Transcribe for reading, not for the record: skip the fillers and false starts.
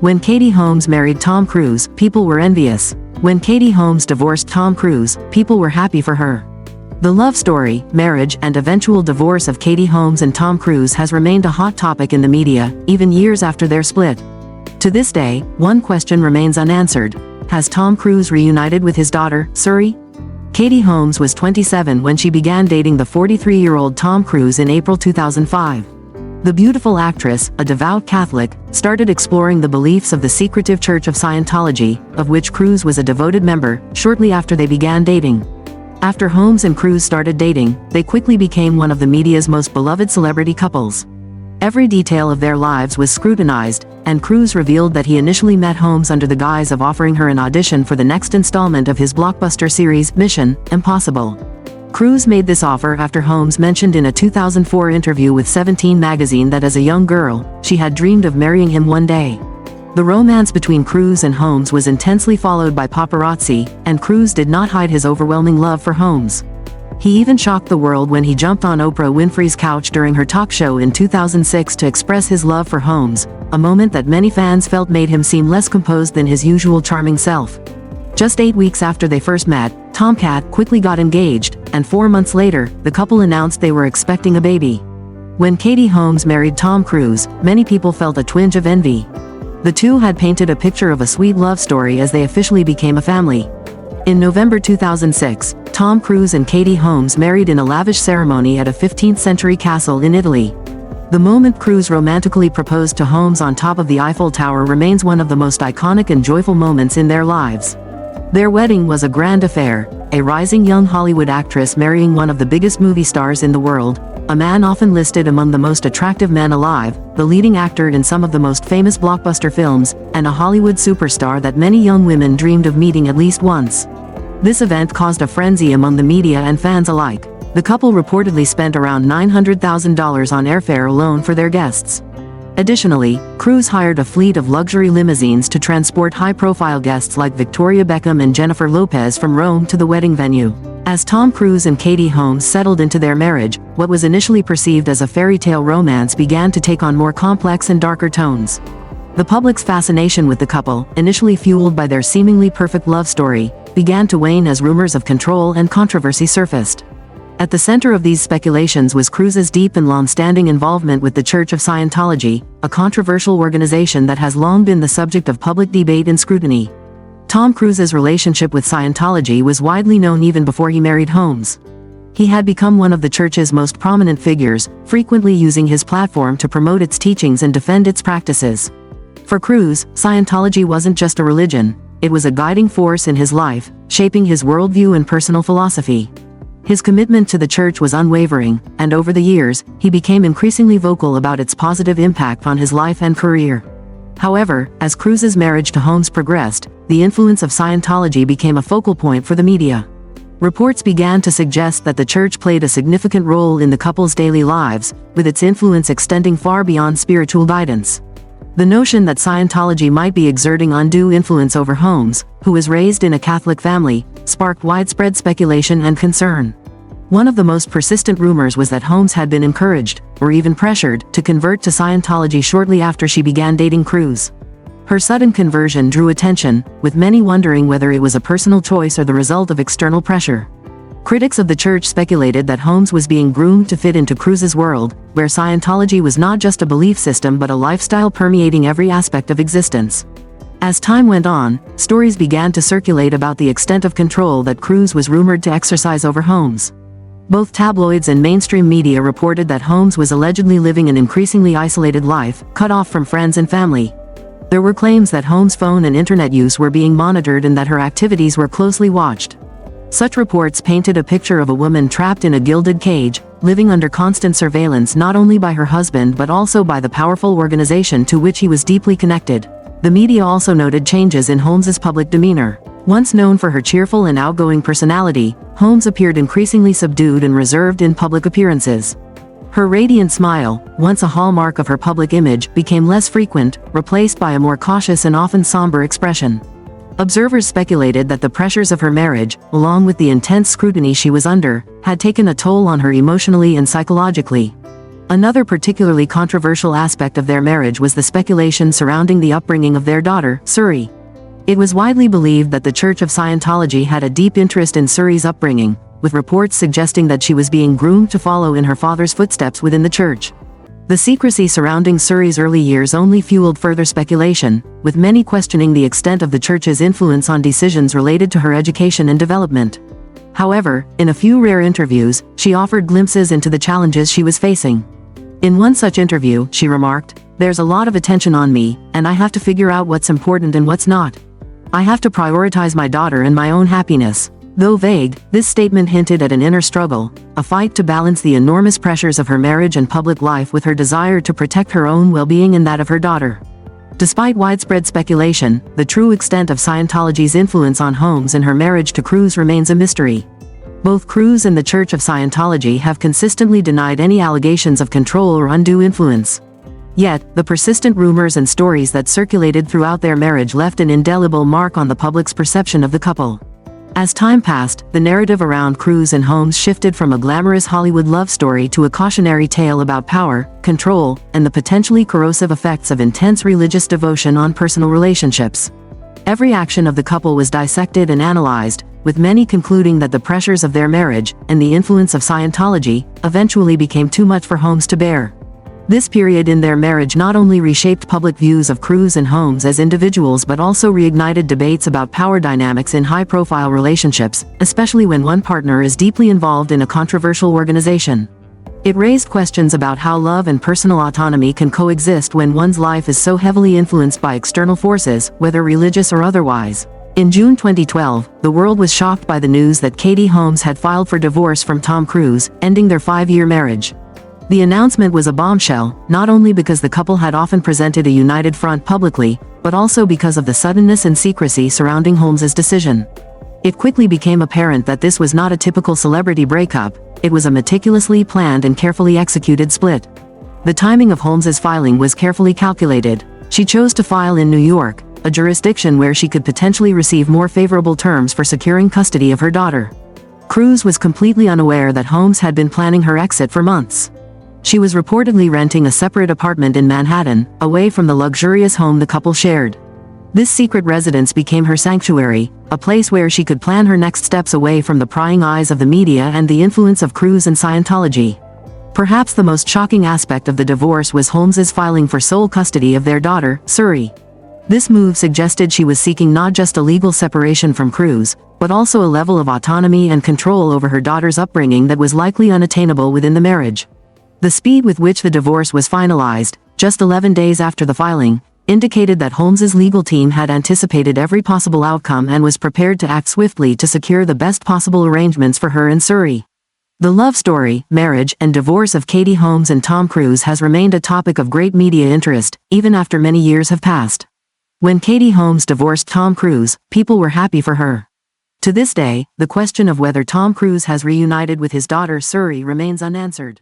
When Katie Holmes married Tom Cruise, people were envious. When Katie Holmes divorced Tom Cruise, people were happy for her. The love story, marriage, and eventual divorce of Katie Holmes and Tom Cruise has remained a hot topic in the media, even years after their split. To this day, one question remains unanswered. Has Tom Cruise reunited with his daughter, Suri? Katie Holmes was 27 when she began dating the 43-year-old Tom Cruise in April 2005. The beautiful actress, a devout Catholic, started exploring the beliefs of the secretive Church of Scientology, of which Cruise was a devoted member, shortly after they began dating. After Holmes and Cruise started dating, they quickly became one of the media's most beloved celebrity couples. Every detail of their lives was scrutinized, and Cruise revealed that he initially met Holmes under the guise of offering her an audition for the next installment of his blockbuster series, Mission: Impossible. Cruise made this offer after Holmes mentioned in a 2004 interview with 17 magazine that as a young girl, she had dreamed of marrying him one day. The romance between Cruise and Holmes was intensely followed by paparazzi, and Cruise did not hide his overwhelming love for Holmes. He even shocked the world when he jumped on Oprah Winfrey's couch during her talk show in 2006 to express his love for Holmes, a moment that many fans felt made him seem less composed than his usual charming self. Just 8 weeks after they first met, Tomcat quickly got engaged, and 4 months later, the couple announced they were expecting a baby. When Katie Holmes married Tom Cruise, many people felt a twinge of envy. The two had painted a picture of a sweet love story as they officially became a family. In November 2006, Tom Cruise and Katie Holmes married in a lavish ceremony at a 15th-century castle in Italy. The moment Cruise romantically proposed to Holmes on top of the Eiffel Tower remains one of the most iconic and joyful moments in their lives. Their wedding was a grand affair, a rising young Hollywood actress marrying one of the biggest movie stars in the world, a man often listed among the most attractive men alive, the leading actor in some of the most famous blockbuster films, and a Hollywood superstar that many young women dreamed of meeting at least once. This event caused a frenzy among the media and fans alike. The couple reportedly spent around $900,000 on airfare alone for their guests. Additionally, Cruise hired a fleet of luxury limousines to transport high-profile guests like Victoria Beckham and Jennifer Lopez from Rome to the wedding venue. As Tom Cruise and Katie Holmes settled into their marriage, what was initially perceived as a fairy tale romance began to take on more complex and darker tones. The public's fascination with the couple, initially fueled by their seemingly perfect love story, began to wane as rumors of control and controversy surfaced. At the center of these speculations was Cruise's deep and long-standing involvement with the Church of Scientology, a controversial organization that has long been the subject of public debate and scrutiny. Tom Cruise's relationship with Scientology was widely known even before he married Holmes. He had become one of the church's most prominent figures, frequently using his platform to promote its teachings and defend its practices. For Cruise, Scientology wasn't just a religion, it was a guiding force in his life, shaping his worldview and personal philosophy. His commitment to the church was unwavering, and over the years, he became increasingly vocal about its positive impact on his life and career. However, as Cruise's marriage to Holmes progressed, the influence of Scientology became a focal point for the media. Reports began to suggest that the church played a significant role in the couple's daily lives, with its influence extending far beyond spiritual guidance. The notion that Scientology might be exerting undue influence over Holmes, who was raised in a Catholic family, sparked widespread speculation and concern. One of the most persistent rumors was that Holmes had been encouraged, or even pressured, to convert to Scientology shortly after she began dating Cruise. Her sudden conversion drew attention, with many wondering whether it was a personal choice or the result of external pressure. Critics of the church speculated that Holmes was being groomed to fit into Cruise's world, where Scientology was not just a belief system but a lifestyle permeating every aspect of existence. As time went on, stories began to circulate about the extent of control that Cruise was rumored to exercise over Holmes. Both tabloids and mainstream media reported that Holmes was allegedly living an increasingly isolated life, cut off from friends and family. There were claims that Holmes' phone and internet use were being monitored and that her activities were closely watched. Such reports painted a picture of a woman trapped in a gilded cage, living under constant surveillance not only by her husband but also by the powerful organization to which he was deeply connected. The media also noted changes in Holmes's public demeanor. Once known for her cheerful and outgoing personality, Holmes appeared increasingly subdued and reserved in public appearances. Her radiant smile, once a hallmark of her public image, became less frequent, replaced by a more cautious and often somber expression. Observers speculated that the pressures of her marriage, along with the intense scrutiny she was under, had taken a toll on her emotionally and psychologically. Another particularly controversial aspect of their marriage was the speculation surrounding the upbringing of their daughter, Suri. It was widely believed that the Church of Scientology had a deep interest in Suri's upbringing, with reports suggesting that she was being groomed to follow in her father's footsteps within the church. The secrecy surrounding Suri's early years only fueled further speculation, with many questioning the extent of the church's influence on decisions related to her education and development. However, in a few rare interviews, she offered glimpses into the challenges she was facing. In one such interview, she remarked, "There's a lot of attention on me, and I have to figure out what's important and what's not. I have to prioritize my daughter and my own happiness." Though vague, this statement hinted at an inner struggle, a fight to balance the enormous pressures of her marriage and public life with her desire to protect her own well-being and that of her daughter. Despite widespread speculation, the true extent of Scientology's influence on Holmes and her marriage to Cruz remains a mystery. Both Cruz and the Church of Scientology have consistently denied any allegations of control or undue influence. Yet, the persistent rumors and stories that circulated throughout their marriage left an indelible mark on the public's perception of the couple. As time passed, the narrative around Cruz and Holmes shifted from a glamorous Hollywood love story to a cautionary tale about power, control, and the potentially corrosive effects of intense religious devotion on personal relationships. Every action of the couple was dissected and analyzed, with many concluding that the pressures of their marriage, and the influence of Scientology, eventually became too much for Holmes to bear. This period in their marriage not only reshaped public views of Cruz and Holmes as individuals but also reignited debates about power dynamics in high-profile relationships, especially when one partner is deeply involved in a controversial organization. It raised questions about how love and personal autonomy can coexist when one's life is so heavily influenced by external forces, whether religious or otherwise. In June 2012, the world was shocked by the news that Katie Holmes had filed for divorce from Tom Cruise, ending their 5-year marriage. The announcement was a bombshell, not only because the couple had often presented a united front publicly, but also because of the suddenness and secrecy surrounding Holmes's decision. It quickly became apparent that this was not a typical celebrity breakup, it was a meticulously planned and carefully executed split. The timing of Holmes's filing was carefully calculated. She chose to file in New York, a jurisdiction where she could potentially receive more favorable terms for securing custody of her daughter. Cruz was completely unaware that Holmes had been planning her exit for months. She was reportedly renting a separate apartment in Manhattan, away from the luxurious home the couple shared. This secret residence became her sanctuary, a place where she could plan her next steps away from the prying eyes of the media and the influence of Cruz and Scientology. Perhaps the most shocking aspect of the divorce was Holmes's filing for sole custody of their daughter, Suri. This move suggested she was seeking not just a legal separation from Cruz, but also a level of autonomy and control over her daughter's upbringing that was likely unattainable within the marriage. The speed with which the divorce was finalized, just 11 days after the filing, indicated that Holmes's legal team had anticipated every possible outcome and was prepared to act swiftly to secure the best possible arrangements for her and Suri. The love story, marriage, and divorce of Katie Holmes and Tom Cruise has remained a topic of great media interest, even after many years have passed. When Katie Holmes divorced Tom Cruise, people were happy for her. To this day, the question of whether Tom Cruise has reunited with his daughter Suri remains unanswered.